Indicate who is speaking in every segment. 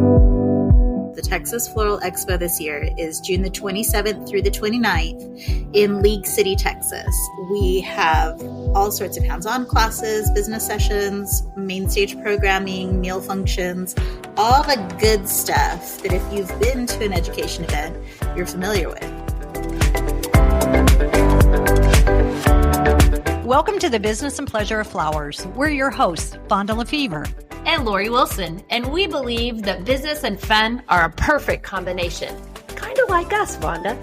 Speaker 1: The Texas Floral Expo this year is June the 27th through the 29th in League City, Texas. We have all sorts of hands-on classes, business sessions, main stage programming, meal functions, all the good stuff that if you've been to an education event, you're familiar with.
Speaker 2: Welcome to the Business and Pleasure of Flowers. We're your hosts, Vonda Lefevre
Speaker 3: and Lori Wilson, and we believe that business and fun are a perfect combination. Kind of like us, Vonda.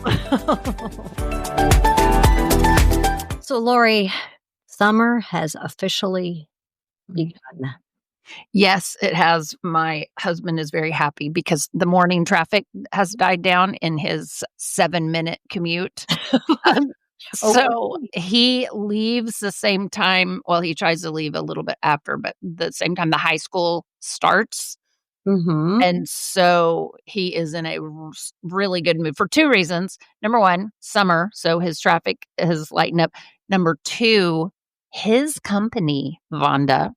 Speaker 2: So, Lori, summer has officially begun.
Speaker 4: Yes, it has. My husband is very happy because the morning traffic has died down in his 7-minute commute. So he leaves the same time. Well, he tries to leave a little bit after, but the same time the high school starts.
Speaker 2: Mm-hmm.
Speaker 4: And so he is in a really good mood for 2 reasons. Number 1, summer. So his traffic has lightened up. Number 2, his company, Vonda,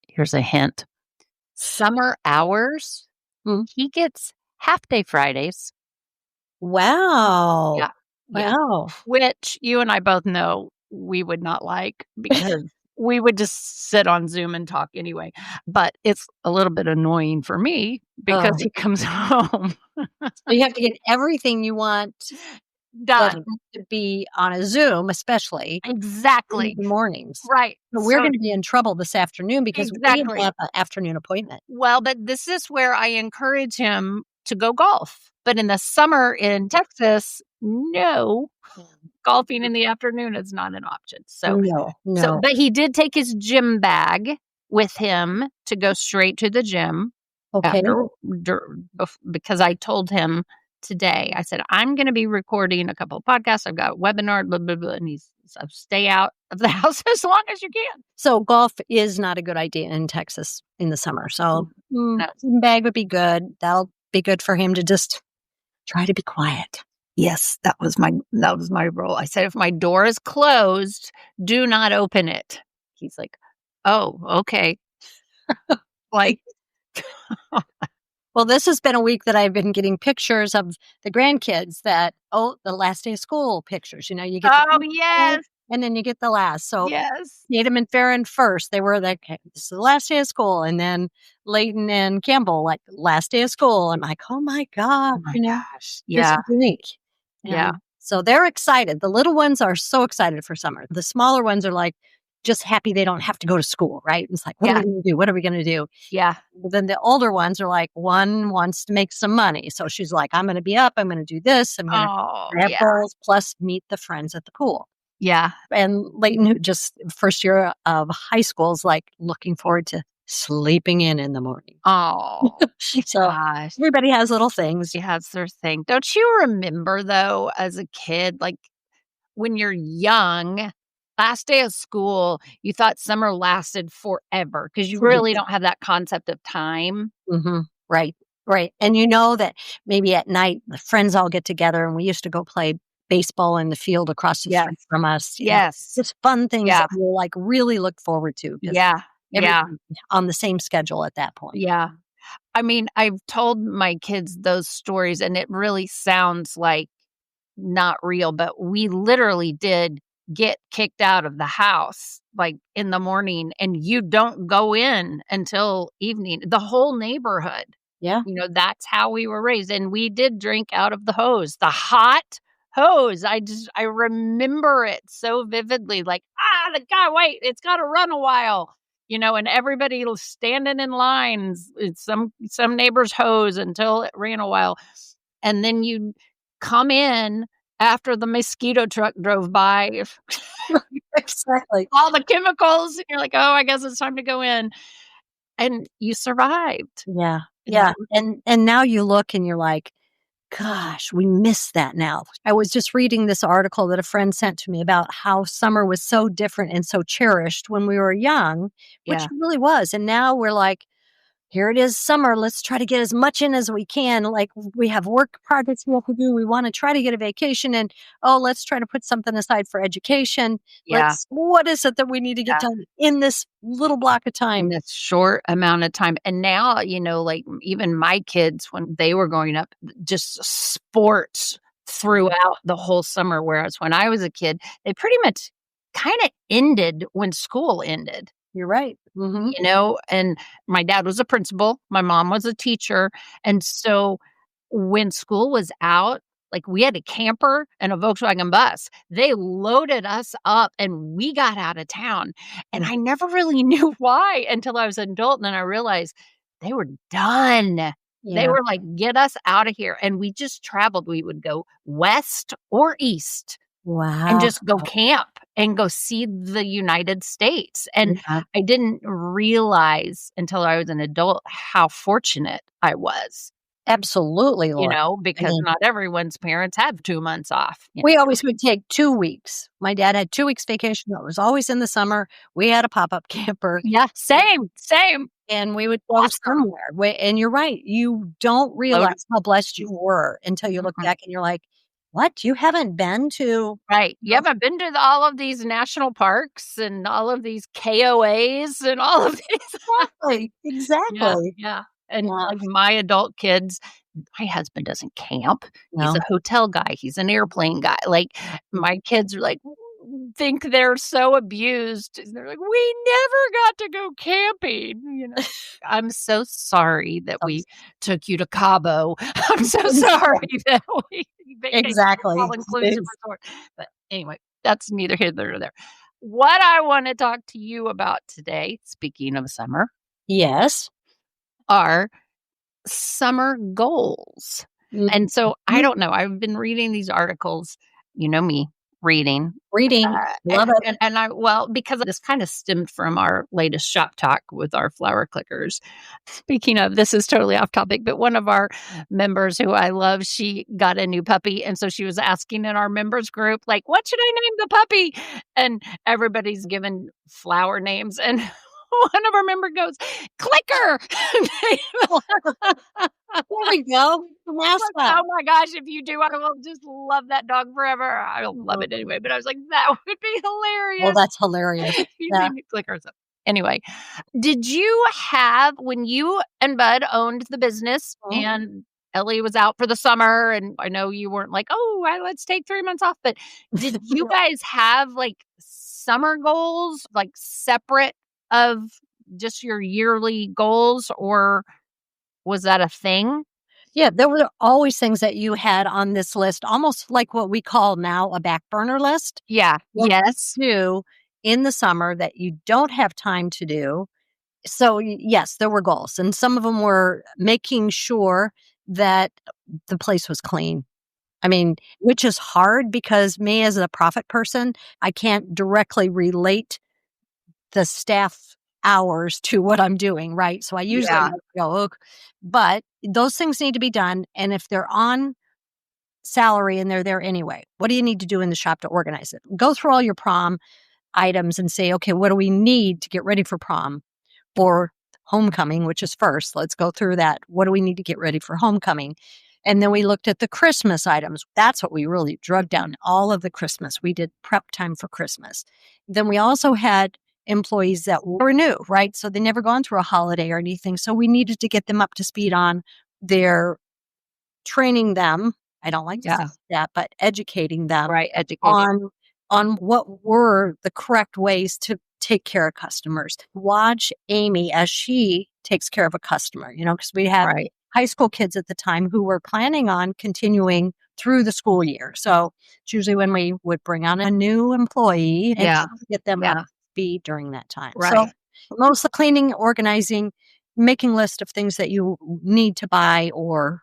Speaker 4: here's a hint. Summer hours, he gets half-day Fridays.
Speaker 2: Wow.
Speaker 4: Yeah.
Speaker 2: Wow.
Speaker 4: Which you and I both know we would not like because we would just sit on Zoom and talk anyway. But it's a little bit annoying for me because he comes home.
Speaker 2: So you have to get everything you want
Speaker 4: done
Speaker 2: to be on a Zoom, especially.
Speaker 4: Exactly.
Speaker 2: In the mornings.
Speaker 4: Right.
Speaker 2: So we're going to be in trouble this afternoon because we have an afternoon appointment.
Speaker 4: Well, but this is where I encourage him to go golf. But in the summer in Texas, no, golfing in the afternoon is not an option. So,
Speaker 2: no.
Speaker 4: But he did take his gym bag with him to go straight to the gym.
Speaker 2: Okay.
Speaker 4: Because I told him today, I said, I'm going to be recording a couple of podcasts. I've got a webinar, blah, blah, blah. And he said, stay out of the house as long as you can.
Speaker 2: So golf is not a good idea in Texas in the summer. So gym bag would be good. That'll be good for him to just try to be quiet.
Speaker 4: Yes, that was my role. I said, if my door is closed, do not open it. He's like, oh, okay. Like,
Speaker 2: well, this has been a week that I've been getting pictures of the grandkids the last day of school pictures. You know, you get
Speaker 4: yes.
Speaker 2: And then you get the last. So
Speaker 4: yes.
Speaker 2: Tatum and Farron first, they were like, hey, this is the last day of school. And then Layton and Campbell, like last day of school. I'm like, oh my God.
Speaker 4: Oh my gosh.
Speaker 2: Yeah. This is unique.
Speaker 4: Yeah.
Speaker 2: So they're excited. The little ones are so excited for summer. The smaller ones are like just happy they don't have to go to school, right? It's like, what are we going to do? What are we going to do?
Speaker 4: Yeah.
Speaker 2: But then the older ones are like, one wants to make some money. So she's like, I'm going to be up. I'm going to do this. I'm going to have goals plus meet the friends at the pool.
Speaker 4: Yeah.
Speaker 2: And Layton, who just first year of high school, is like looking forward to sleeping in the morning.
Speaker 4: Oh,
Speaker 2: so
Speaker 4: gosh.
Speaker 2: Everybody has little things.
Speaker 4: She has their thing. Don't you remember, though, as a kid, like when you're young, last day of school, you thought summer lasted forever because you really don't have that concept of time.
Speaker 2: Mm-hmm. Right. And you know that maybe at night, the friends all get together and we used to go play baseball in the field across the street from us.
Speaker 4: Yes.
Speaker 2: Just fun things that we'll like really look forward to.
Speaker 4: Yeah.
Speaker 2: On the same schedule at that point.
Speaker 4: Yeah. I mean, I've told my kids those stories and it really sounds like not real, but we literally did get kicked out of the house like in the morning and you don't go in until evening. The whole neighborhood.
Speaker 2: Yeah.
Speaker 4: You know, that's how we were raised. And we did drink out of the hose, the hot hose. I remember it so vividly, like, the guy, wait, it's got to run a while, you know, and everybody standing in lines. It's some neighbor's hose until it ran a while. And then you come in after the mosquito truck drove by.
Speaker 2: Exactly.
Speaker 4: All the chemicals. And you're like, oh, I guess it's time to go in. And you survived.
Speaker 2: Yeah. Yeah. And now you look and you're like, gosh, we miss that now. I was just reading this article that a friend sent to me about how summer was so different and so cherished when we were young, which it really was. And now we're like, here it is, summer. Let's try to get as much in as we can. Like we have work projects we have to do. We want to try to get a vacation and, let's try to put something aside for education.
Speaker 4: Yeah.
Speaker 2: What is it that we need to get done in this little block of time?
Speaker 4: In this short amount of time. And now, like even my kids, when they were growing up, just sports throughout the whole summer. Whereas when I was a kid, they pretty much kind of ended when school ended.
Speaker 2: You're right. Mm-hmm.
Speaker 4: And my dad was a principal. My mom was a teacher. And so when school was out, like we had a camper and a Volkswagen bus. They loaded us up and we got out of town. And I never really knew why until I was an adult. And then I realized they were done. Yeah. They were like, get us out of here. And we just traveled. We would go west or east.
Speaker 2: Wow.
Speaker 4: And just go camp and go see the United States. And I didn't realize until I was an adult how fortunate I was.
Speaker 2: Absolutely, Laura.
Speaker 4: Because not everyone's parents have 2 months off.
Speaker 2: We always would take 2 weeks. My dad had 2 weeks vacation. It was always in the summer. We had a pop-up camper.
Speaker 4: Yeah, same.
Speaker 2: And we would go somewhere. And you're right. You don't realize how blessed you were until you look back and you're like, what? You haven't been to?
Speaker 4: Right. You haven't been to all of these national parks and all of these KOAs and all of these.
Speaker 2: Exactly.
Speaker 4: Yeah. And like my adult kids, my husband doesn't camp. No. He's a hotel guy. He's an airplane guy. Like my kids are like, think they're so abused. They're like, we never got to go camping. I'm so sorry that we took you to Cabo. I'm so sorry that we
Speaker 2: exactly
Speaker 4: all-inclusive resort. But anyway, that's neither here nor there. What I want to talk to you about today, speaking of summer, are summer goals. Mm-hmm. And so I don't know. I've been reading these articles. You know me. Reading.
Speaker 2: Love it.
Speaker 4: And because this kind of stemmed from our latest shop talk with our flower clickers. Speaking of, this is totally off topic, but one of our members who I love, she got a new puppy. And so she was asking in our members group, like, what should I name the puppy? And everybody's given flower names. And one of our members goes, Clicker.
Speaker 2: There we go.
Speaker 4: Oh my gosh, if you do, I will just love that dog forever. I don't love it anyway, but I was like, that would be hilarious.
Speaker 2: Well, that's hilarious.
Speaker 4: You name it Clicker. So anyway, did you have, when you and Bud owned the business and Ellie was out for the summer, and I know you weren't like, let's take 3 months off, but did you guys have like summer goals, like separate of just your yearly goals, or was that a thing?
Speaker 2: Yeah, there were always things that you had on this list, almost like what we call now a back burner list.
Speaker 4: Yeah. Yes.
Speaker 2: Do in the summer that you don't have time to do. So yes, there were goals, and some of them were making sure that the place was clean. I mean, which is hard because me as a profit person, I can't directly relate the staff hours to what I'm doing, right? So I usually go, but those things need to be done. And if they're on salary and they're there anyway, what do you need to do in the shop to organize it? Go through all your prom items and say, okay, what do we need to get ready for prom or homecoming, which is first? Let's go through that. What do we need to get ready for homecoming? And then we looked at the Christmas items. That's what we really drug down, all of the Christmas. We did prep time for Christmas. Then we also had employees that were new, right? So they never gone through a holiday or anything. So we needed to get them up to speed on their training them. I don't like to say that, but educating them on what were the correct ways to take care of customers. Watch Amy as she takes care of a customer, because we had high school kids at the time who were planning on continuing through the school year. So it's usually when we would bring on a new employee and get them up to speed during that time.
Speaker 4: Right.
Speaker 2: So mostly cleaning, organizing, making list of things that you need to buy or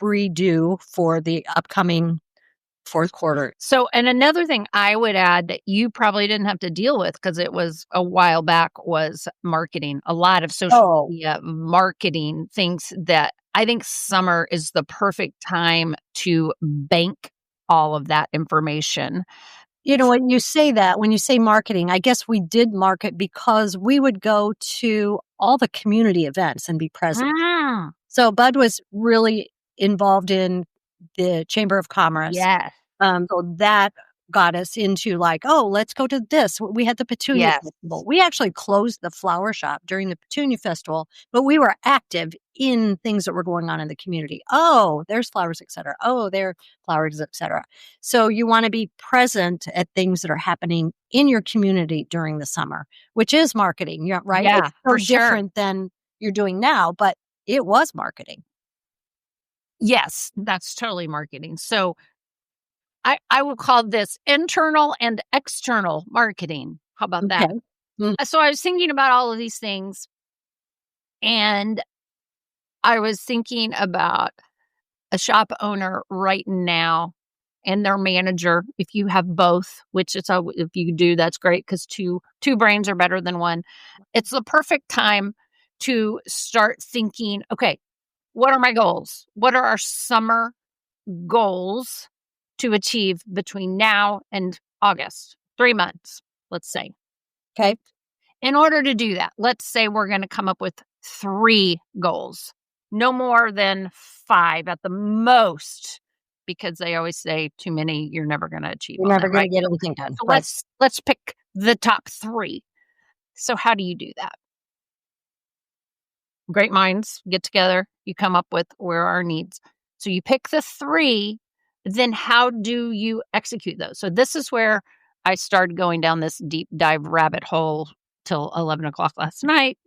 Speaker 2: redo for the upcoming fourth quarter.
Speaker 4: So, and another thing I would add that you probably didn't have to deal with because it was a while back was marketing. A lot of social media marketing things that I think summer is the perfect time to bank all of that information.
Speaker 2: When you say that, when you say marketing, I guess we did market because we would go to all the community events and be present.
Speaker 4: Mm,
Speaker 2: So Bud was really involved in the Chamber of Commerce.
Speaker 4: yes.
Speaker 2: So that got us into like, oh, let's go to this. We had the Petunia
Speaker 4: Yes.
Speaker 2: Festival. We actually closed the flower shop during the Petunia Festival, but we were active in things that were going on in the community. Oh, there's flowers, et cetera. Oh, there are flowers, et cetera. So you want to be present at things that are happening in your community during the summer, which is marketing, right?
Speaker 4: Yeah,
Speaker 2: It's so
Speaker 4: for sure.
Speaker 2: different than you're doing now, but it was marketing.
Speaker 4: Yes, that's totally marketing. So I would call this internal and external marketing. How about that?
Speaker 2: Okay. Mm.
Speaker 4: So I was thinking about all of these things, and I was thinking about a shop owner right now and their manager. If you have both, which it's if you do, that's great, because two brains are better than one. It's the perfect time to start thinking, okay, what are my goals? What are our summer goals to achieve between now and August? 3 months, let's say.
Speaker 2: Okay.
Speaker 4: In order to do that, let's say we're going to come up with 3 goals, no more than 5 at the most, because they always say too many, you're never going to achieve.
Speaker 2: You're
Speaker 4: all
Speaker 2: never
Speaker 4: that,
Speaker 2: going
Speaker 4: right?
Speaker 2: to get anything done.
Speaker 4: So
Speaker 2: Right.
Speaker 4: let's pick the top 3. So how do you do that? Great minds get together. You come up with where are our needs. So you pick the 3. Then how do you execute those? So this is where I started going down this deep dive rabbit hole till 11 o'clock last night,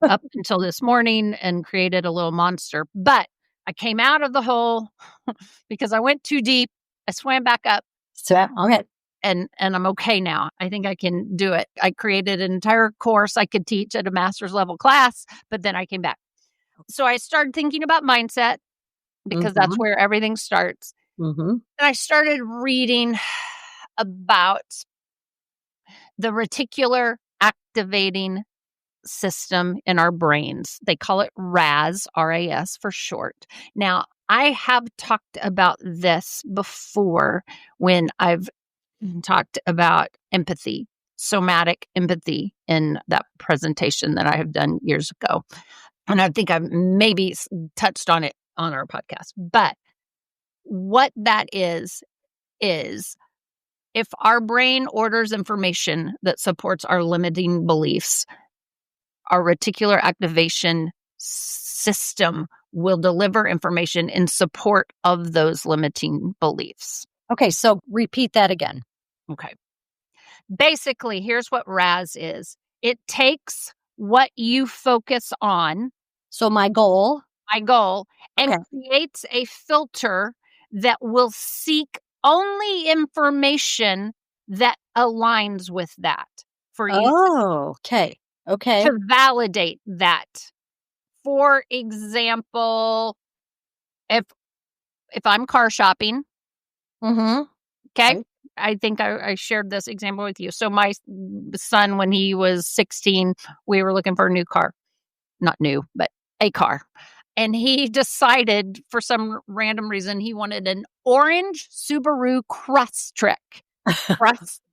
Speaker 4: up until this morning, and created a little monster. But I came out of the hole because I went too deep. I swam back up.
Speaker 2: So, okay.
Speaker 4: And I'm okay now. I think I can do it. I created an entire course I could teach at a master's level class, but then I came back. So I started thinking about mindset, because that's where everything starts.
Speaker 2: Mm-hmm.
Speaker 4: And I started reading about the reticular activating system in our brains. They call it RAS, RAS for short. Now, I have talked about this before when I've talked about empathy, somatic empathy, in that presentation that I have done years ago. And I think I've maybe touched on it on our podcast. But what that is if our brain orders information that supports our limiting beliefs, our reticular activation system will deliver information in support of those limiting beliefs.
Speaker 2: Okay, so repeat that again.
Speaker 4: Okay. Basically, here's what RAS is. It takes what you focus on,
Speaker 2: So my goal.
Speaker 4: and creates a filter that will seek only information that aligns with that for you
Speaker 2: Oh, okay. Okay.
Speaker 4: to validate that. For example, if I'm car shopping,
Speaker 2: Mm-hmm.
Speaker 4: okay,
Speaker 2: Right.
Speaker 4: I think I shared this example with you. So my son, when he was 16, we were looking for a new car. Not new, but a car. And he decided, for some random reason, he wanted an orange Subaru Crosstrek.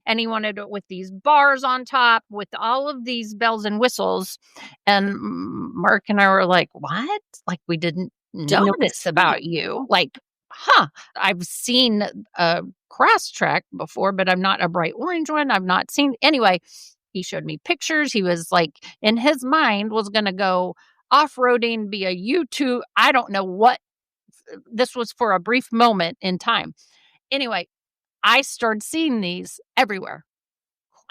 Speaker 4: And he wanted it with these bars on top, with all of these bells and whistles. And Mark and I were like, what? Like, we didn't know this about you. Like, I've seen a Crosstrek before, but I'm not a bright orange one. I've not seen. Anyway, he showed me pictures. He was like, in his mind, was going to go off-roading, be a YouTube. I don't know what. This was for a brief moment in time. Anyway, I started seeing these everywhere.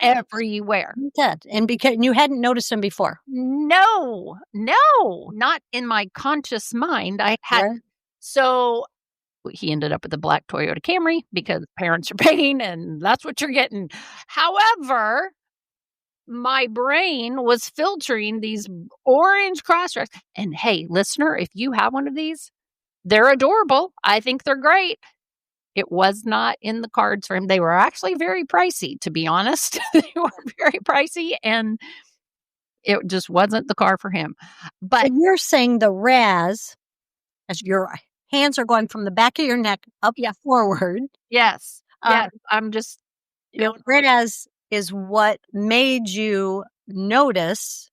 Speaker 2: And because you hadn't noticed them before.
Speaker 4: No, not in my conscious mind. I had.
Speaker 2: Right.
Speaker 4: So he ended up with a black Toyota Camry because parents are paying, and that's what you're getting. However, my brain was filtering these orange Crosstreks. And hey, listener, if you have one of these, they're adorable. I think they're great. It was not in the cards for him. They were actually very pricey, to be honest. They were very pricey, and it just wasn't the car for him. But
Speaker 2: So you're saying the RAS, as your hands are going from the back of your neck up forward.
Speaker 4: yes, I'm just.
Speaker 2: RAS is what made you notice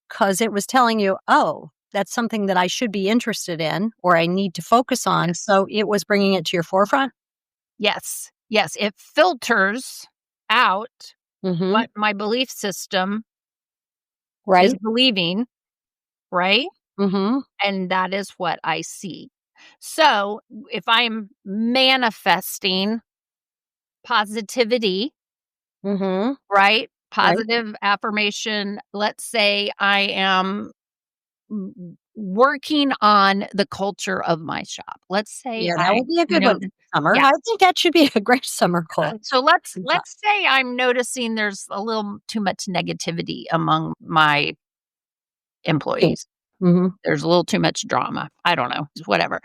Speaker 2: because it was telling you, oh, that's something that I should be interested in or I need to focus on. So it was bringing it to your forefront.
Speaker 4: Yes. Yes. It filters out
Speaker 2: Mm-hmm.
Speaker 4: what my belief system
Speaker 2: Right.
Speaker 4: is believing, right?
Speaker 2: Mm-hmm.
Speaker 4: And that is what I see. So if I'm manifesting positivity,
Speaker 2: Mm-hmm.
Speaker 4: right? Positive affirmation. Let's say I am working on the culture of my shop. Let's say
Speaker 2: That would be a good one. Summer.
Speaker 4: Yeah.
Speaker 2: I think that should be a great summer goal.
Speaker 4: So let's say I'm noticing there's a little too much negativity among my employees.
Speaker 2: Mm-hmm.
Speaker 4: There's a little too much drama. I don't know, whatever.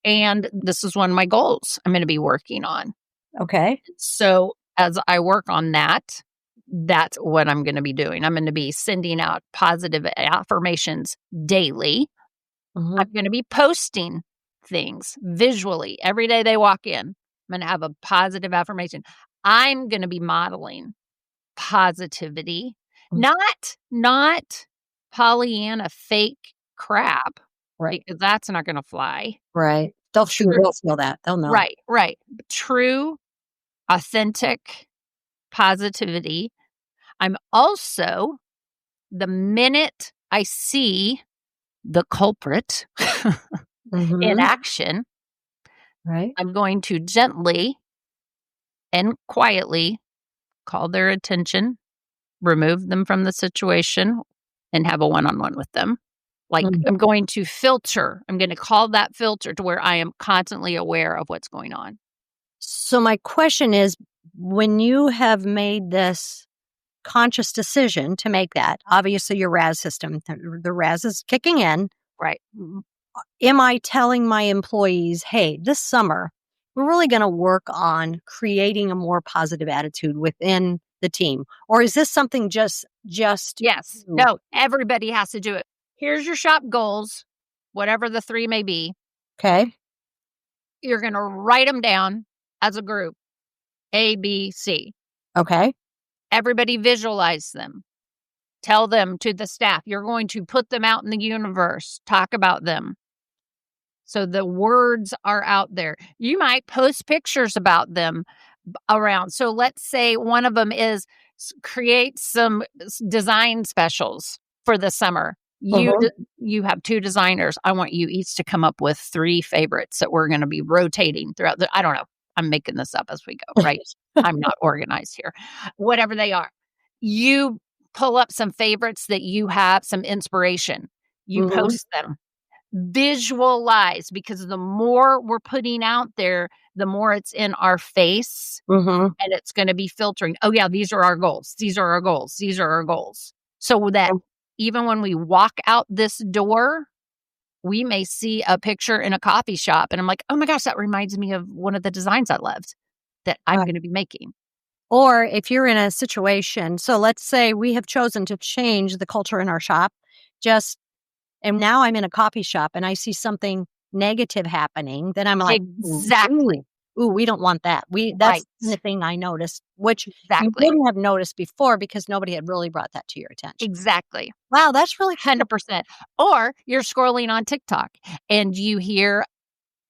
Speaker 4: And this is one of my goals I'm going to be working on.
Speaker 2: Okay.
Speaker 4: So as I work on that, that's what I'm going to be doing. I'm going to be sending out positive affirmations daily.
Speaker 2: Mm-hmm.
Speaker 4: I'm going to be posting things visually every day they walk in. I'm going to have a positive affirmation. I'm going to be modeling positivity, not Pollyanna fake crap,
Speaker 2: Right.
Speaker 4: because that's not going to fly.
Speaker 2: Right. They'll feel that. They'll know.
Speaker 4: Right. True, authentic positivity. I'm also, the minute I see the culprit
Speaker 2: Mm-hmm.
Speaker 4: in action,
Speaker 2: Right.
Speaker 4: I'm going to gently and quietly call their attention, remove them from the situation, and have a one-on-one with them. Like, I'm going to filter. I'm going to call that filter to where I am constantly aware of what's going on.
Speaker 2: So my question is, when you have made this conscious decision to make that, obviously your RAS system, the RAS is kicking in.
Speaker 4: Right.
Speaker 2: Am I telling my employees, hey, this summer, we're really going to work on creating a more positive attitude within the team? Or is this something just
Speaker 4: Yes. No, everybody has to do it. Here's your shop goals, whatever the 3 may be.
Speaker 2: Okay.
Speaker 4: You're going to write them down as a group, A, B, C.
Speaker 2: Okay.
Speaker 4: Everybody visualize them. Tell them to the staff. You're going to put them out in the universe. Talk about them. So the words are out there. You might post pictures about them around. So let's say one of them is create some design specials for the summer. You have 2 designers. I want you each to come up with 3 favorites that we're going to be rotating throughout I don't know. I'm making this up as we go, right? I'm not organized here. Whatever they are. You pull up some favorites that you have, some inspiration. You post them. Visualize, because the more we're putting out there, the more it's in our face, and it's going to be filtering. Oh yeah, these are our goals. These are our goals. These are our goals. So that even when we walk out this door, we may see a picture in a coffee shop and I'm like, oh my gosh, that reminds me of one of the designs I loved that I'm going to be making.
Speaker 2: Or if you're in a situation, so let's say we have chosen to change the culture in our shop, and now I'm in a coffee shop and I see something negative happening, then I'm like,
Speaker 4: exactly.
Speaker 2: Ooh, we don't want that. That's the thing I noticed, which you wouldn't have noticed before because nobody had really brought that to your attention.
Speaker 4: Exactly.
Speaker 2: Wow, that's really
Speaker 4: 100%. Or you're scrolling on TikTok and you hear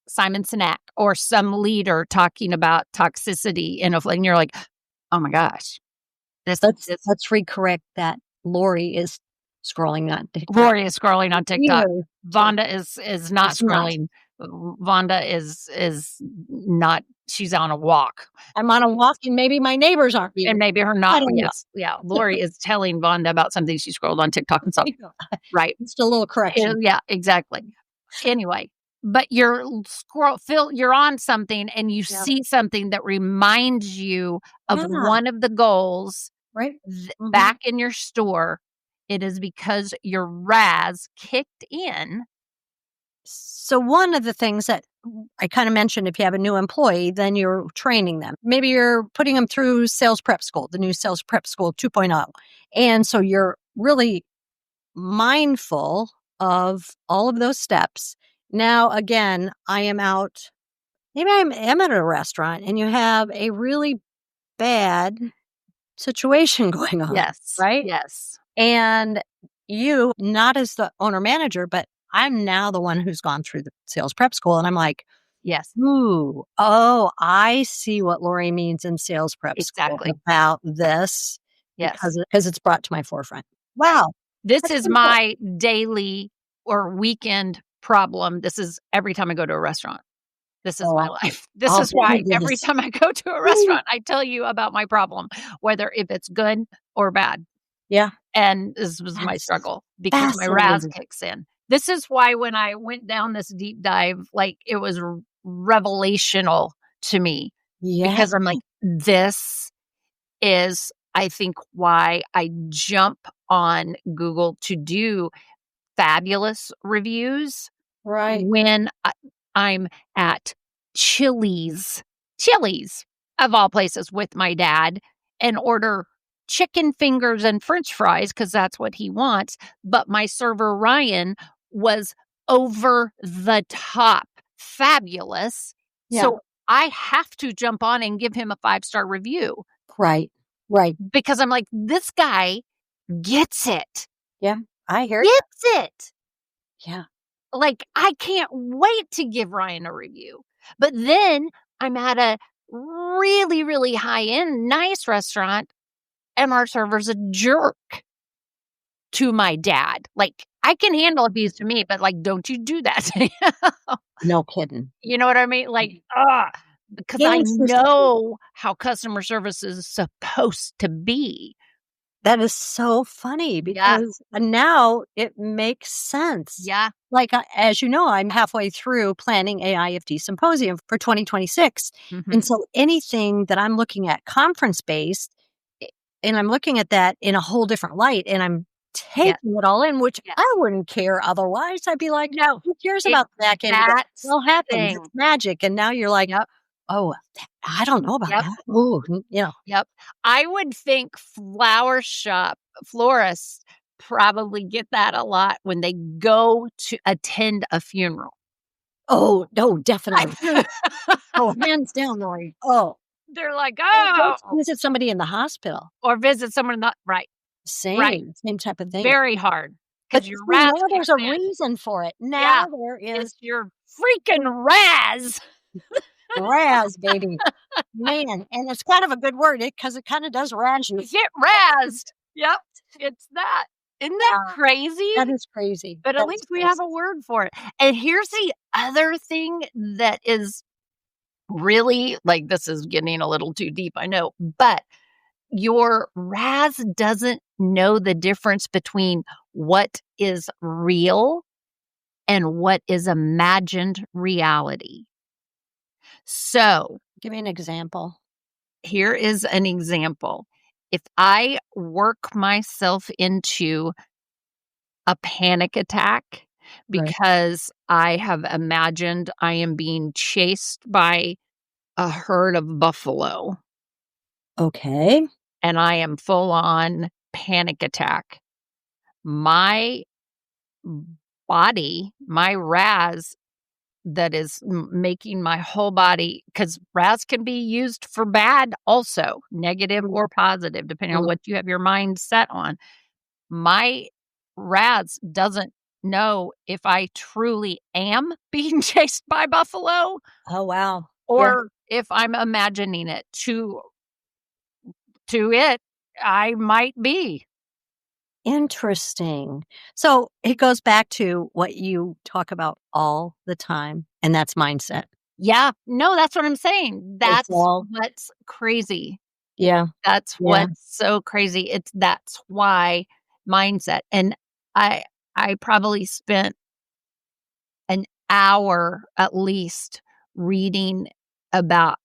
Speaker 4: Simon Sinek or some leader talking about toxicity and you're like, oh my gosh.
Speaker 2: Let's recorrect that. Lori is scrolling on TikTok.
Speaker 4: Lori is scrolling on TikTok. Vonda is not scrolling. Vonda is not. She's on a walk.
Speaker 2: I'm on a walk, and maybe my neighbors aren't.
Speaker 4: And maybe her not. Yes, yeah. Lori is telling Vonda about something she scrolled on TikTok and stuff. Right.
Speaker 2: Just a little correction.
Speaker 4: Yeah, exactly. Anyway, but you're on something and you see something that reminds you of one of the goals.
Speaker 2: Right.
Speaker 4: Back in your store. It is because your RAS kicked in.
Speaker 2: So one of the things that I kind of mentioned, if you have a new employee, then you're training them. Maybe you're putting them through sales prep school, the new sales prep school 2.0. And so you're really mindful of all of those steps. Now, again, I am out, maybe I'm at a restaurant and you have a really bad situation going on.
Speaker 4: Yes.
Speaker 2: Right?
Speaker 4: Yes.
Speaker 2: And you, not as the owner manager, but I'm now the one who's gone through the sales prep school. And I'm like,
Speaker 4: Yes,
Speaker 2: ooh, oh, I see what Lori means in sales prep school
Speaker 4: exactly.
Speaker 2: about this
Speaker 4: Yes.
Speaker 2: because it's brought to my forefront. Wow.
Speaker 4: This
Speaker 2: That's
Speaker 4: is
Speaker 2: pretty cool.
Speaker 4: my daily or weekend problem. This is every time I go to a restaurant. This is my
Speaker 2: Oh,
Speaker 4: life. This
Speaker 2: I'll
Speaker 4: is
Speaker 2: bet
Speaker 4: why
Speaker 2: it
Speaker 4: every
Speaker 2: is.
Speaker 4: time I go to a restaurant, I tell you about my problem, whether if it's good or bad.
Speaker 2: Yeah.
Speaker 4: And this was my
Speaker 2: That's
Speaker 4: struggle because my RAS
Speaker 2: fascinating.
Speaker 4: kicks in. This is why when I went down this deep dive, like it was revelational to me
Speaker 2: Yeah.
Speaker 4: because I'm like, this is, I think, why I jump on Google to do fabulous reviews
Speaker 2: Right.
Speaker 4: when I'm at Chili's of all places with my dad and order chicken fingers and french fries because that's what he wants. But my server, Ryan, was over the top fabulous.
Speaker 2: Yeah.
Speaker 4: So I have to jump on and give him a 5-star review
Speaker 2: Right. Right.
Speaker 4: because I'm like, this guy gets it.
Speaker 2: Yeah. I hear you.
Speaker 4: Gets it.
Speaker 2: Yeah.
Speaker 4: Like, I can't wait to give Ryan a review. But then I'm at a really, really high-end, nice restaurant, and our server's a jerk to my dad. Like, I can handle abuse to me, but, like, don't you do that to him.
Speaker 2: No kidding.
Speaker 4: You know what I mean? Like, because I
Speaker 2: Interesting.
Speaker 4: know how customer service is supposed to be.
Speaker 2: That is so funny
Speaker 4: Yeah.
Speaker 2: because now it makes sense.
Speaker 4: Yeah.
Speaker 2: Like, as you know, I'm halfway through planning AIFD Symposium for 2026.
Speaker 4: Mhm.
Speaker 2: And so anything that I'm looking at conference-based, and I'm looking at that in a whole different light, and I'm taking it all in, which
Speaker 4: Yes.
Speaker 2: I wouldn't care otherwise. I'd be like,
Speaker 4: No.
Speaker 2: who cares
Speaker 4: It-
Speaker 2: about the back end? It
Speaker 4: that's
Speaker 2: all
Speaker 4: the
Speaker 2: happens.
Speaker 4: thing.
Speaker 2: It's magic. And now you're like,
Speaker 4: Yep.
Speaker 2: oh, I don't know about
Speaker 4: Yep.
Speaker 2: that. Ooh, you know.
Speaker 4: Yep. I would think flower shop florists probably get that a lot when they go to attend a funeral.
Speaker 2: Oh, no, definitely. Oh, hands down, Lori. Oh,
Speaker 4: They're like,
Speaker 2: or go
Speaker 4: "Oh,"
Speaker 2: visit somebody in the hospital.
Speaker 4: or visit someone not right.
Speaker 2: Same type of thing.
Speaker 4: Very hard
Speaker 2: But
Speaker 4: because your
Speaker 2: see,
Speaker 4: RAS
Speaker 2: now there's
Speaker 4: kicks
Speaker 2: a
Speaker 4: in.
Speaker 2: reason for it. Now
Speaker 4: Yeah.
Speaker 2: there is
Speaker 4: It's your freaking RAS.
Speaker 2: RAS, baby. Man, and it's kind of a good word because it kind of does razz you.
Speaker 4: Get razzed. Yep. It's that. Isn't that crazy?
Speaker 2: That is crazy.
Speaker 4: But at least we have a word for it. And here's the other thing that is really, like, this is getting a little too deep, I know, but your RAS doesn't know the difference between what is real and what is imagined reality. So
Speaker 2: Give me an example.
Speaker 4: here is an example. If I work myself into a panic attack
Speaker 2: Right.
Speaker 4: because I have imagined I am being chased by a herd of buffalo
Speaker 2: Okay.
Speaker 4: and I am full on panic attack. My body, my RAS that is making my whole body, because RAS can be used for bad also, negative or positive, depending on what you have your mind set on. My RAS doesn't know if I truly am being chased by buffalo
Speaker 2: Oh, wow.
Speaker 4: or if I'm imagining it. To it, I might be.
Speaker 2: Interesting. So it goes back to what you talk about all the time, and that's mindset.
Speaker 4: Yeah. No, that's what I'm saying. That's
Speaker 2: all-
Speaker 4: what's crazy.
Speaker 2: Yeah.
Speaker 4: That's
Speaker 2: Yeah.
Speaker 4: what's so crazy. That's why mindset. And I probably spent an hour at least reading about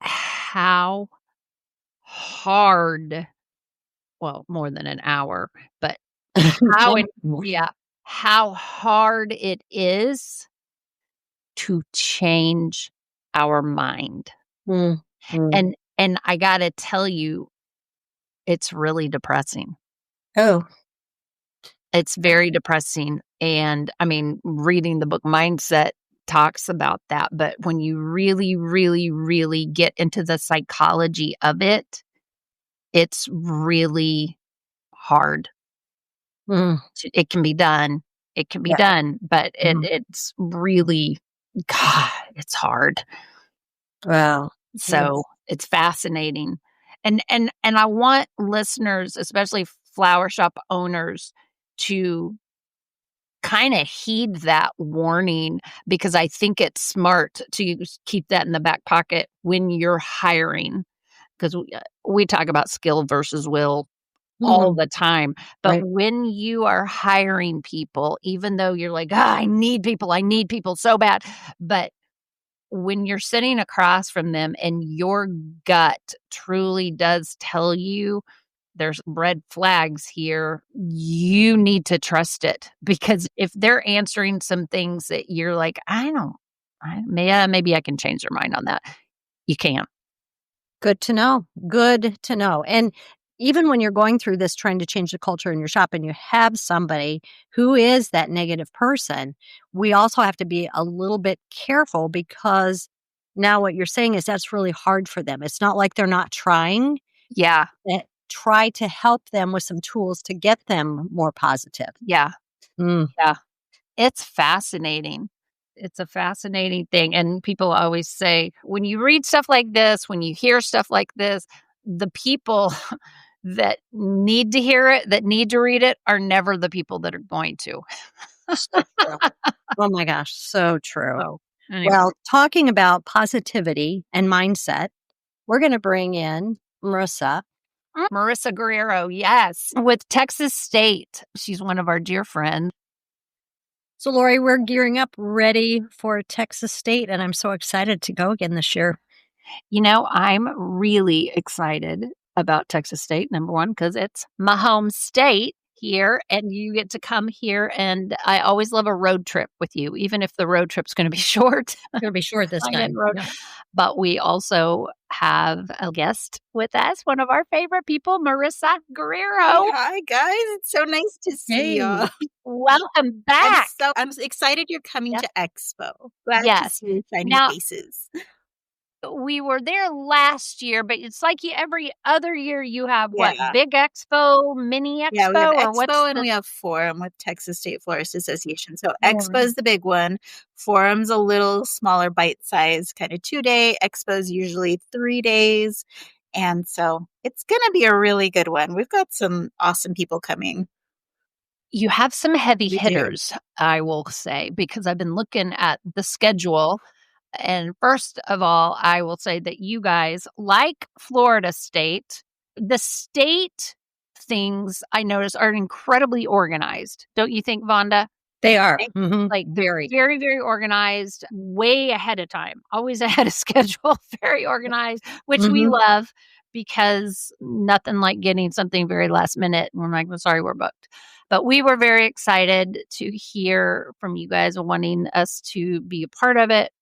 Speaker 4: how hard, well, more than an hour, but how how hard it is to change our mind.
Speaker 2: Mm, mm.
Speaker 4: And I got to tell you, it's really depressing.
Speaker 2: Oh,
Speaker 4: It's very depressing. And I mean, reading the book Mindset talks about that. But when you really, really, really get into the psychology of it, it's really hard.
Speaker 2: Mm.
Speaker 4: It can be done. It can be
Speaker 2: Yeah.
Speaker 4: done, but
Speaker 2: Mhm.
Speaker 4: it's really, God, it's hard.
Speaker 2: Well,
Speaker 4: So it's fascinating. And I want listeners, especially flower shop owners, to kind of heed that warning, because I think it's smart to keep that in the back pocket when you're hiring, because we talk about skill versus will all
Speaker 2: mhm,
Speaker 4: the time. But
Speaker 2: right.
Speaker 4: when you are hiring people, even though you're like, "Ah, I need people so bad," but when you're sitting across from them and your gut truly does tell you there's red flags here, you need to trust it, because if they're answering some things that you're like, maybe I can change their mind on that. You can't.
Speaker 2: Good to know. Good to know. And even when you're going through this, trying to change the culture in your shop and you have somebody who is that negative person, we also have to be a little bit careful, because now what you're saying is that's really hard for them. It's not like they're not trying.
Speaker 4: Yeah.
Speaker 2: Try to help them with some tools to get them more positive.
Speaker 4: Yeah.
Speaker 2: Mm.
Speaker 4: Yeah. It's fascinating. It's a fascinating thing, and people always say, when you read stuff like this, when you hear stuff like this, the people that need to hear it, that need to read it, are never the people that are going to.
Speaker 2: So true. Oh my gosh, so true.
Speaker 4: So, anyway.
Speaker 2: Well, talking about positivity and mindset, we're going to bring in Marissa.
Speaker 4: Marissa Guerrero, yes, with Texas State. She's one of our dear friends.
Speaker 2: So, Lori, we're gearing up ready for Texas State, and I'm so excited to go again this year.
Speaker 4: I'm really excited about Texas State, number one, because it's my home state here, and you get to come here, and I always love a road trip with you, even if the road trip's gonna be short.
Speaker 2: It's going to be short this
Speaker 4: I get
Speaker 2: time.
Speaker 4: road
Speaker 2: Yeah.
Speaker 4: But we also have a guest with us, one of our favorite people, Marissa Guerrero.
Speaker 1: Hi guys, it's so nice to see
Speaker 2: Hey.
Speaker 1: y'all.
Speaker 4: Welcome back.
Speaker 1: I'm excited you're coming
Speaker 4: Yep.
Speaker 1: to Expo. Glad to
Speaker 4: Yes.
Speaker 1: see your shiny
Speaker 4: Now,
Speaker 1: faces.
Speaker 4: we were there last year, but it's like every other year you have what?
Speaker 1: Yeah.
Speaker 4: Big expo, mini
Speaker 1: Yeah, we have
Speaker 4: expo, or what's
Speaker 1: Expo and
Speaker 4: the
Speaker 1: we have Forum with Texas State Florist Association. So
Speaker 4: Forum?
Speaker 1: Expo is the big one. Forum's a little smaller, bite size, kind of 2-day. Expo's usually 3 days. And so it's going to be a really good one. We've got some awesome people coming.
Speaker 4: You have some heavy
Speaker 1: We do.
Speaker 4: hitters, I will say, because I've been looking at the schedule. And first of all, I will say that you guys, like Florida State, the state things I notice are incredibly organized. Don't you think, Vonda?
Speaker 2: They are.
Speaker 4: Like
Speaker 2: Very.
Speaker 4: very, very organized, way ahead of time, always ahead of schedule, very organized, which we
Speaker 2: Mhm.
Speaker 4: love, because nothing like getting something very last minute. And we're like, well, sorry, we're booked. But we were very excited to hear from you guys wanting us to be a part of it.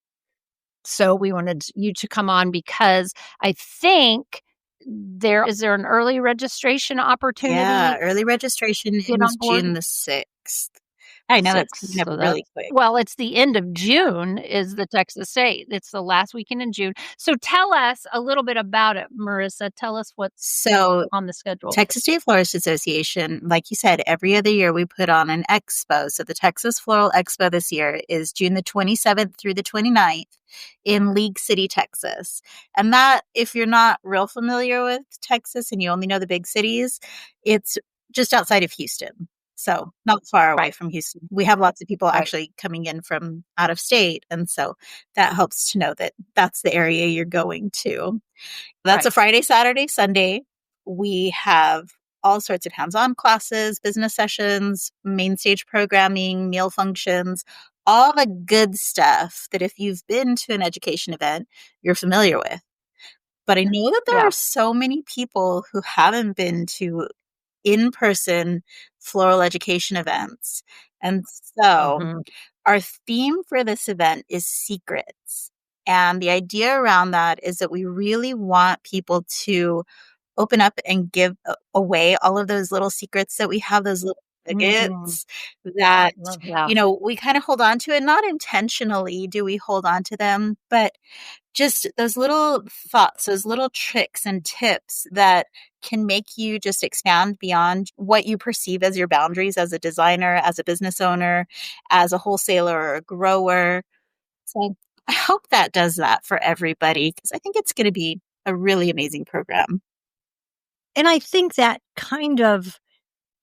Speaker 4: So we wanted you to come on, because I think is there an early registration opportunity?
Speaker 1: Yeah, early registration
Speaker 4: Get on
Speaker 1: is
Speaker 4: board?
Speaker 1: June the 6th. I know that's
Speaker 4: 6,
Speaker 1: coming up
Speaker 4: so
Speaker 1: really quick.
Speaker 4: well, it's the end of June is the Texas State. It's the last weekend in June. So tell us a little bit about it, Marissa. Tell us what's
Speaker 1: So
Speaker 4: on the schedule.
Speaker 1: Texas State Florist Association, like you said, every other year we put on an expo. So the Texas Floral Expo this year is June the 27th through the 29th in League City, Texas. And that, if you're not real familiar with Texas and you only know the big cities, it's just outside of Houston. So not far away
Speaker 4: Right.
Speaker 1: from Houston. We have lots of people
Speaker 4: Right.
Speaker 1: actually coming in from out of state. And so that helps to know that that's the area you're going to. That's a
Speaker 4: Right.
Speaker 1: Friday, Saturday, Sunday. We have all sorts of hands-on classes, business sessions, main stage programming, meal functions, all the good stuff that if you've been to an education event, you're familiar with. But I know that there
Speaker 4: Yeah.
Speaker 1: are so many people who haven't been to in-person floral education events. And so
Speaker 2: Mhm.
Speaker 1: our theme for this event is secrets. And the idea around that is that we really want people to open up and give away all of those little secrets that we have, those little nuggets that,
Speaker 2: Love
Speaker 4: Yeah.
Speaker 1: we kind of hold on to, and not intentionally do we hold on to them, but just those little thoughts, those little tricks and tips that can make you just expand beyond what you perceive as your boundaries as a designer, as a business owner, as a wholesaler or a grower. So I hope that does that for everybody, because I think it's going to be a really amazing program.
Speaker 2: And I think that kind of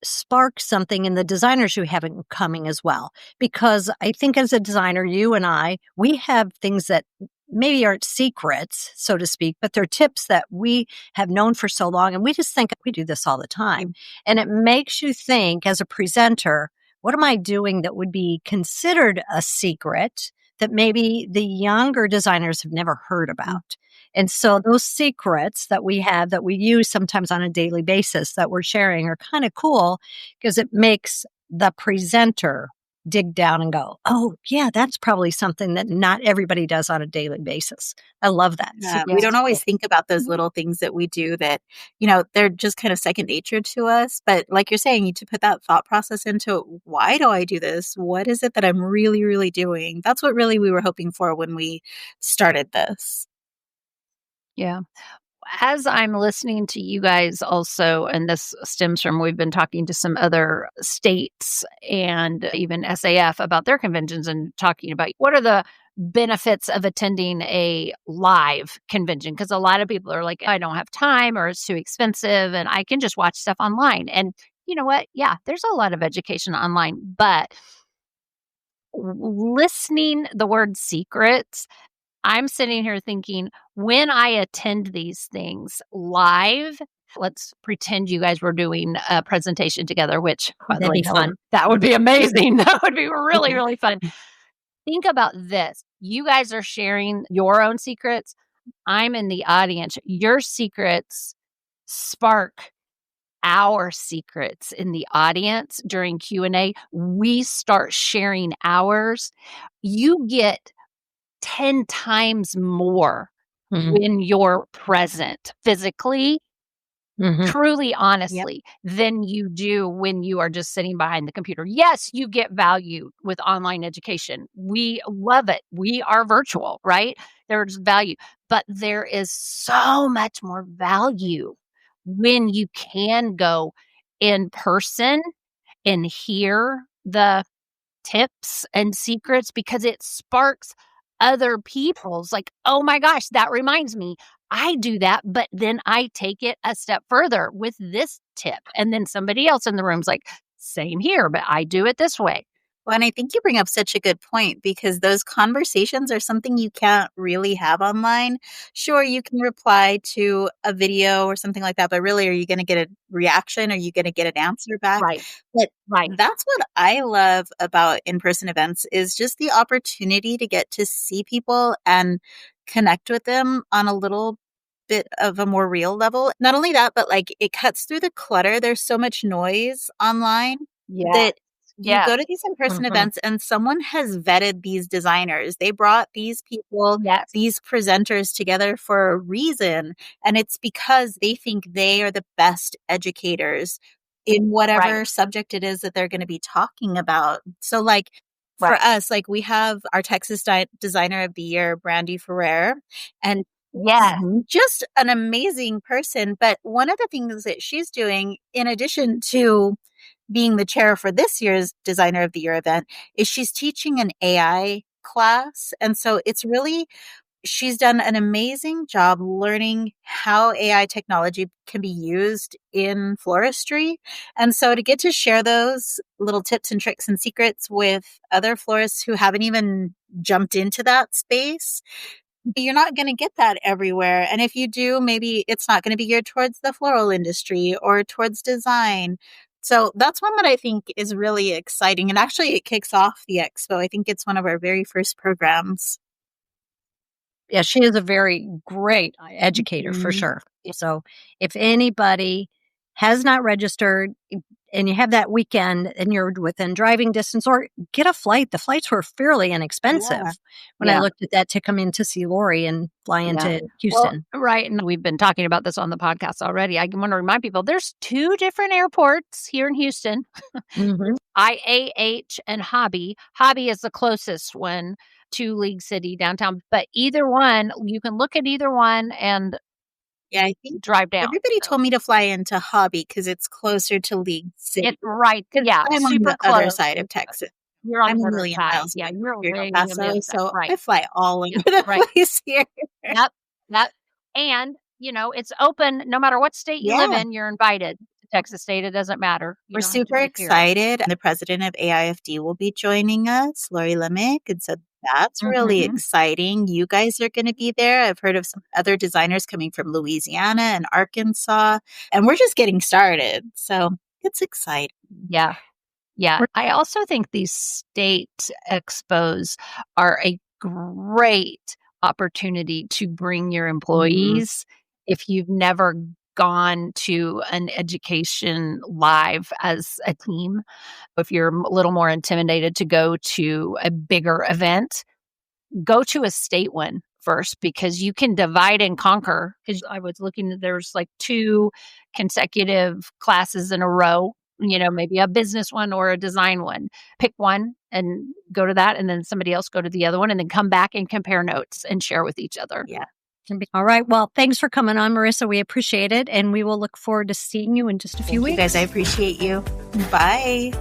Speaker 2: spark something in the designers you have coming as well. Because I think as a designer, you and I, we have things that maybe aren't secrets, so to speak, but they're tips that we have known for so long. And we just think we do this all the time. And it makes you think as a presenter, what am I doing that would be considered a secret that maybe the younger designers have never heard about? And so those secrets that we have that we use sometimes on a daily basis that we're sharing are kind of cool because it makes the presenter dig down and go, oh, yeah, that's probably something that not everybody does on a daily basis. I love that.
Speaker 1: Yeah, we don't always think about those little things that we do that, they're just kind of second nature to us. But like you're saying, you need to put that thought process into, why do I do this? What is it that I'm really, really doing? That's what really we were hoping for when we started this.
Speaker 4: Yeah. As I'm listening to you guys also, and this stems from we've been talking to some other states and even SAF about their conventions and talking about what are the benefits of attending a live convention. Because a lot of people are like, I don't have time or it's too expensive and I can just watch stuff online. And you know what? Yeah, there's a lot of education online, but listening the word secrets, I'm sitting here thinking, when I attend these things live, let's pretend you guys were doing a presentation together, which, by the
Speaker 2: That'd
Speaker 4: way,
Speaker 2: be fun.
Speaker 4: that would be amazing. That would be really, really fun. Think about this. You guys are sharing your own secrets. I'm in the audience. Your secrets spark our secrets in the audience during Q&A. We start sharing ours. You get 10 times more when you're present physically, truly, honestly, than you do when you are just sitting behind the computer. Yes, you get value with online education. We love it. We are virtual, right? There's value, but there is so much more value when you can go in person and hear the tips and secrets, because it sparks other people's like, oh my gosh, that reminds me, I do that, but then I take it a step further with this tip. And then somebody else in the room's like, same here, but I do it this way.
Speaker 1: Well, and I think you bring up such a good point, because those conversations are something you can't really have online. Sure, you can reply to a video or something like that, but really, are you going to get a reaction? Are you going to get an answer back?
Speaker 4: Right.
Speaker 1: But
Speaker 4: Right.
Speaker 1: that's what I love about in-person events, is just the opportunity to get to see people and connect with them on a little bit of a more real level. Not only that, but like, it cuts through the clutter. There's so much noise online that you go to these in-person events and someone has vetted these designers. They brought these people, these presenters together for a reason. And it's because they think they are the best educators in whatever subject it is that they're going to be talking about. So like, for us, like, we have our Texas Designer of the Year, Brandy Ferrer, and just an amazing person. But one of the things that she's doing, in addition to being the chair for this year's Designer of the Year event, is she's teaching an AI class. And so it's really, she's done an amazing job learning how AI technology can be used in floristry. And so to get to share those little tips and tricks and secrets with other florists who haven't even jumped into that space, you're not going to get that everywhere. And if you do, maybe it's not going to be geared towards the floral industry or towards design. So that's one that I think is really exciting. And actually, it kicks off the expo. I think it's one of our very first programs.
Speaker 2: Yeah, she is a very great educator for sure. So if anybody has not registered and you have that weekend and you're within driving distance, or get a flight. The flights were fairly inexpensive when I looked at that to come in to see Lori and fly into Houston.
Speaker 4: Well, right. And we've been talking about this on the podcast already. I want to remind people there's 2 different airports here in Houston. IAH and Hobby. Hobby is the closest one to League City downtown, but either one, you can look at either one and
Speaker 1: Yeah, I think
Speaker 4: drive down.
Speaker 1: everybody told me to fly into Hobby because it's closer to League City.
Speaker 4: It's right.
Speaker 1: 'Cause
Speaker 4: Yeah.
Speaker 1: I'm on
Speaker 4: Super
Speaker 1: the other
Speaker 4: close.
Speaker 1: side of Texas.
Speaker 4: You're on
Speaker 1: I'm
Speaker 4: the
Speaker 1: a
Speaker 4: other
Speaker 1: million
Speaker 4: side.
Speaker 1: miles
Speaker 4: Yeah.
Speaker 1: away
Speaker 4: You're
Speaker 1: from here in El
Speaker 4: way on the
Speaker 1: Paso,
Speaker 4: other side.
Speaker 1: so
Speaker 4: Right.
Speaker 1: I fly all over the
Speaker 4: Right.
Speaker 1: place here.
Speaker 4: Yep. And, you know, it's open no matter what state you live
Speaker 1: Yeah.
Speaker 4: in, you're invited to Texas State. It doesn't matter. You
Speaker 1: We're
Speaker 4: don't have to
Speaker 1: super
Speaker 4: be here.
Speaker 1: excited. The president of AIFD will be joining us, Lori and so that's really
Speaker 4: Mhm.
Speaker 1: exciting. You guys are going to be there. I've heard of some other designers coming from Louisiana and Arkansas, and we're just getting started. So it's exciting.
Speaker 4: Yeah. Yeah. I also think these state expos are a great opportunity to bring your employees. If you've never gone to an education live as a team, if you're a little more intimidated to go to a bigger event, go to a state one first because you can divide and conquer. Because I was looking, there's like 2 consecutive classes in a row, you know, maybe a business one or a design one. Pick one and go to that, and then somebody else go to the other one, and then come back and compare notes and share with each other.
Speaker 1: Yeah.
Speaker 2: All right. Well, thanks for coming on, Marissa. We appreciate it. And we will look forward to seeing you in just a few weeks.
Speaker 1: You guys, I appreciate you. Bye.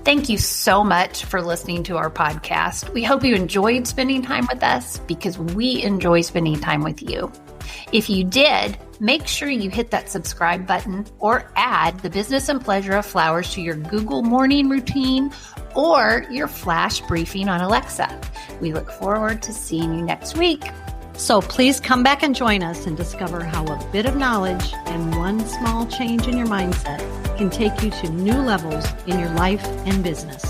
Speaker 3: Thank you so much for listening to our podcast. We hope you enjoyed spending time with us because we enjoy spending time with you. If you did, make sure you hit that subscribe button or add the business and pleasure of flowers to your Google morning routine or your flash briefing on Alexa. We look forward to seeing you next week.
Speaker 2: So please come back and join us and discover how a bit of knowledge and one small change in your mindset can take you to new levels in your life and business.